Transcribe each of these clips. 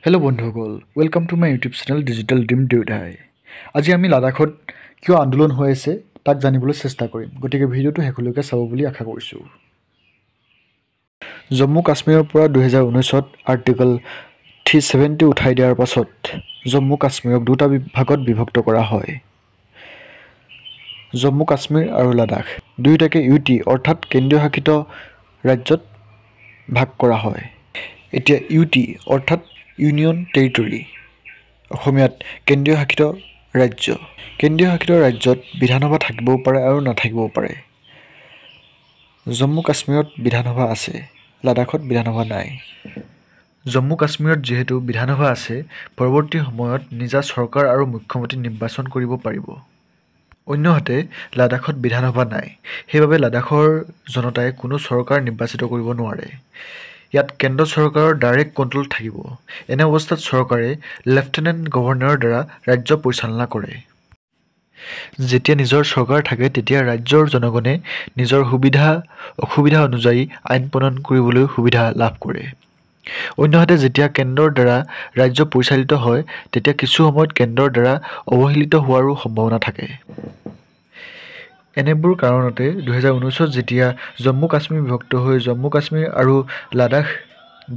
Hello' বন্ধুসকল, welcome to my YouTube channel digital dream Deudhai. আজি আমি লাডাখত কিয় আন্দোলন হৈ আছে তাক জানিবলৈ চেষ্টা কৰিম, গতিকে ভিডিঅ'টো শেষলৈকে চাব বুলি আশা কৰিছোঁ। জম্মু কাশ্মীৰৰ পৰা 2019 আৰ্টিকল 370 উঠাই দিয়াৰ পাছত জম্মু কাশ্মীৰক দুটা ভাগত বিভক্ত কৰা হয়। জম্মু কাশ্মীৰ আৰু লাডাখ দুয়োটাকে ইউটি অৰ্থাৎ কেন্দ্ৰীয় শাসিত ৰাজ্যত ভাগ কৰা হয়। এতিয়া ইউটি অৰ্থাৎ ইউনিয়ন টেৰিটৰী, অসমীয়াত কেন্দ্ৰীয় শাসিত ৰাজ্য। কেন্দ্ৰীয় শাসিত ৰাজ্যত বিধানসভা থাকিবও পাৰে আৰু নাথাকিবও পাৰে। জম্মু কাশ্মীৰত বিধানসভা আছে, লাডাখত বিধানসভা নাই। জম্মু কাশ্মীৰত যিহেতু বিধানসভা আছে, পৰৱৰ্তী সময়ত নিজা চৰকাৰ আৰু মুখ্যমন্ত্ৰী নিৰ্বাচন কৰিব পাৰিব। অন্যহাতে লাডাখত বিধানসভা নাই, সেইবাবে লাডাখৰ জনতাই কোনো চৰকাৰ নিৰ্বাচিত কৰিব নোৱাৰে। ইয়াত কেন্দ্ৰ চৰকাৰৰ ডাইৰেক্ট কণ্ট্ৰল থাকিব। এনে অৱস্থাত চৰকাৰে লেফটেনেণ্ট গভৰ্ণৰৰ দ্বাৰা ৰাজ্য পৰিচালনা কৰে। যেতিয়া নিজৰ চৰকাৰ থাকে তেতিয়া ৰাজ্যৰ জনগণে নিজৰ সুবিধা অসুবিধা অনুযায়ী আইন প্ৰণয়ন কৰিবলৈ সুবিধা লাভ কৰে। অন্যহাতে যেতিয়া কেন্দ্ৰৰ দ্বাৰা ৰাজ্য পৰিচালিত হয় তেতিয়া কিছু সময়ত কেন্দ্ৰৰ দ্বাৰা অৱহেলিত হোৱাৰো সম্ভাৱনা থাকে। এনেবোৰ কাৰণতে 2019 যেতিয়া জম্মু কাশ্মীৰ বিভক্ত হৈ জম্মু কাশ্মীৰ আৰু লাডাখ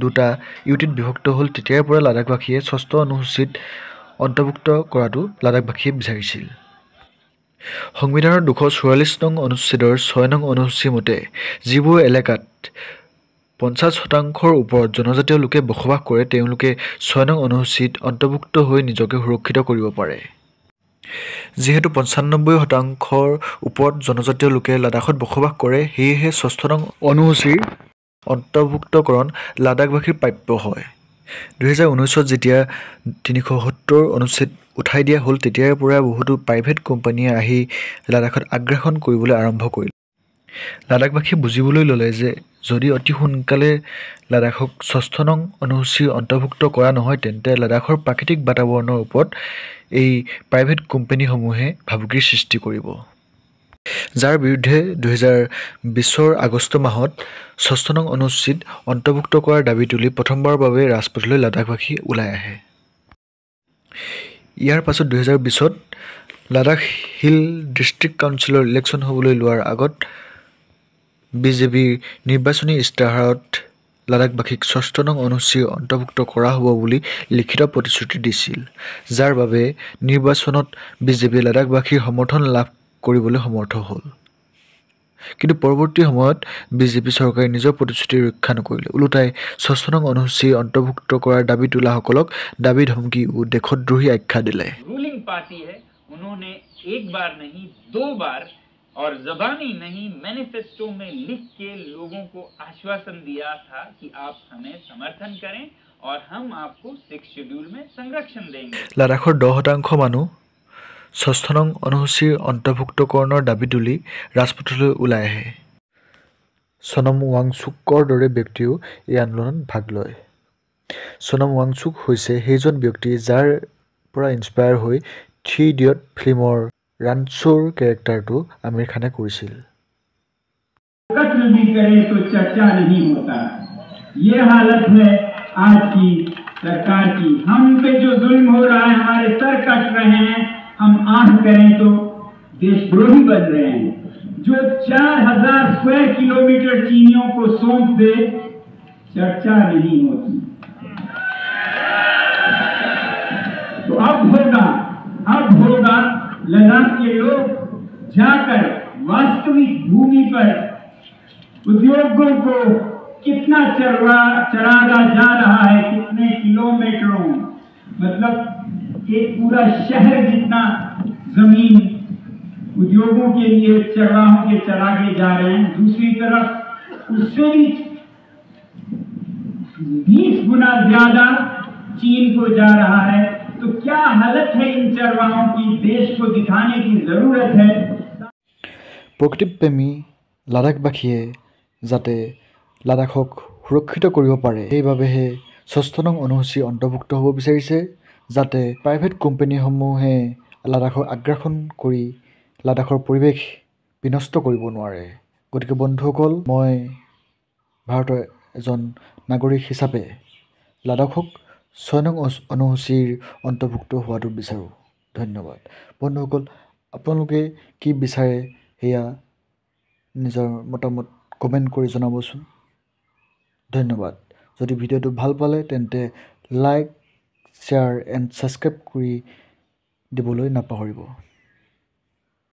দুটা ইউটিত বিভক্ত হ'ল, তেতিয়াৰ পৰা লাডাখবাসীয়ে ৬ষ্ঠ অনুসূচীত অন্তৰ্ভুক্ত কৰাটো লাডাখবাসীয়ে বিচাৰিছিল। সংবিধানৰ 244 নং অনুচ্ছেদৰ 6 নং অনুসূচী মতে যিবোৰ এলেকাত 50% ওপৰত জনজাতীয় লোকে বসবাস কৰে তেওঁলোকে 6 নং অনুসূচীত অন্তৰ্ভুক্ত হৈ নিজকে সুৰক্ষিত কৰিব পাৰে। যিহেতু 95% ওপৰত জনজাতীয় লোকে লাডাখত বসবাস কৰে, সেয়েহে 6ষ্ঠ নং অনুসূচীৰ অন্তৰ্ভুক্তকৰণ লাডাখবাসীৰ প্ৰাপ্য হয়। 2019 যেতিয়া 370 অনুচ্ছেদ উঠাই দিয়া হ'ল, তেতিয়াৰ পৰা বহুতো প্ৰাইভেট কোম্পানীয়ে আহি লাডাখত আগ্ৰাসন কৰিবলৈ আৰম্ভ কৰিলে। লাডাখবাসীয়ে বুজিবলৈ ল'লে যে যদি অতি সোনকালে লাডাখক 6ষ্ঠ নং অনুসূচীৰ অন্তৰ্ভুক্ত কৰা নহয়, তেন্তে লাডাখৰ প্ৰাকৃতিক বাতাবৰণৰ ওপৰত এই প্ৰাইভেট কোম্পানীসমূহে ভাবুকিৰ সৃষ্টি কৰিব। যাৰ বিৰুদ্ধে 2020 আগষ্ট মাহত 6ষ্ঠ নং অনুসূচীত অন্তৰ্ভুক্ত কৰাৰ দাবী তুলি প্ৰথমবাৰৰ বাবে ৰাজপথলৈ লাডাখবাসী ওলাই আহে। ইয়াৰ পাছত 2020 লাডাখ হিল ডিষ্ট্ৰিক্ট কাউন্সিলৰ ইলেকশ্যন হ'বলৈ লোৱাৰ আগত বিজেপিৰ নিৰ্বাচনী ইস্তাহাৰত লাডাখবাসীক 6ষ্ঠ নং অনুসূচীৰ অন্তৰ্ভুক্ত কৰা হ'ব বুলি লিখিত প্ৰতিশ্ৰুতি দিছিল, যাৰ বাবে নিৰ্বাচনত বিজেপিয়ে লাডাখবাসীৰ সমৰ্থন লাভ কৰিবলৈ সমৰ্থ হ'ল। কিন্তু পৰৱৰ্তী সময়ত বিজেপি চৰকাৰে নিজৰ প্ৰতিশ্ৰুতি ৰক্ষা নকৰিলে। ওলোটাই 6ষ্ঠ নং অনুসূচী অন্তৰ্ভুক্ত কৰাৰ দাবী তোলাসকলক দাবী ধমকি ও দেশদ্ৰোহী আখ্যা দিলে। रूलिंग पार्टी है, उन्होंने एक बार नहीं 2 बार और ज़बानी नहीं मैनिफेस्टो में लिख के लोगों को आश्वासन दिया था कि आप हमें समर्थन करें और हम आपको 6 शेड्यूल में संरक्षण देंगे। লাডাখৰ 10% মানুহ 6ষ্ঠ নং অনুসূচীৰ অন্তৰ্ভুক্তকৰণৰ দাবী তুলি ৰাজপথলৈ ওলাই আহে। সোনম ৱাংচুকৰ দৰে ব্যক্তিও এই আন্দোলনত ভাগ লয়। সোনম ৱাংচুক হৈছে সেইজন ব্যক্তি যাৰ পৰা ইনস্পায়াৰ হৈ 3 ইডিয়ট ফিল্মৰ ৰাণছোৰ কেৰেক্টাৰটো আমিৰ খানে কৰিছিল। कत्ल भी करे तो चर्चा नहीं होता। ये हालत है आज की सरकार की। हम पे जो जुल्म हो रहा है, हमारे सर कट रहे हैं, हम आह करें तो देशद्रोही बन रहे हैं। जो 4000 स्क्वायर किलोमीटर चीनियों को सौंप दे, चर्चा नहीं होती। तो अब होगा लद्दाख के लोग जाकर वास्तविक भूमि पर उद्योगों को कितना चरागा जा रहा है, कितने किलोमीटरों, मतलब एक पूरा शहर जितना जमीन उद्योगों के लिए चरवाहों के चरागे जा रहे हैं। दूसरी तरफ उससे भी 20 गुना ज्यादा चीन को जा रहा है। तो क्या हालत है इन चरवाहों की, देश को दिखाने की जरूरत है। প্ৰকৃতিপ্ৰেমী লাডাখবাসীয়ে যাতে লাডাখক সুৰক্ষিত কৰিব পাৰে, সেইবাবেহে 6ষ্ঠ নং অনুসূচী অন্তৰ্ভুক্ত হ'ব বিচাৰিছে, যাতে প্ৰাইভেট কোম্পানীসমূহে লাডাখক আগ্ৰাসন কৰি লাডাখৰ পৰিৱেশ বিনষ্ট কৰিব নোৱাৰে। গতিকে বন্ধুসকল, মই ভাৰতৰ এজন নাগৰিক হিচাপে লাডাখক 6 নং অনুসূচীৰ অন্তৰ্ভুক্ত হোৱাটো বিচাৰোঁ। ধন্যবাদ। বন্ধুসকল, আপোনালোকে কি বিচাৰে সেয়া নিজৰ মতামত কমেণ্ট কৰি জনাবচোন। ধন্যবাদ। যদি ভিডিঅ'টো ভাল পালে তেন্তে লাইক, শ্বেয়াৰ এণ্ড ছাবস্ক্ৰাইব কৰি দিবলৈ নাপাহৰিব।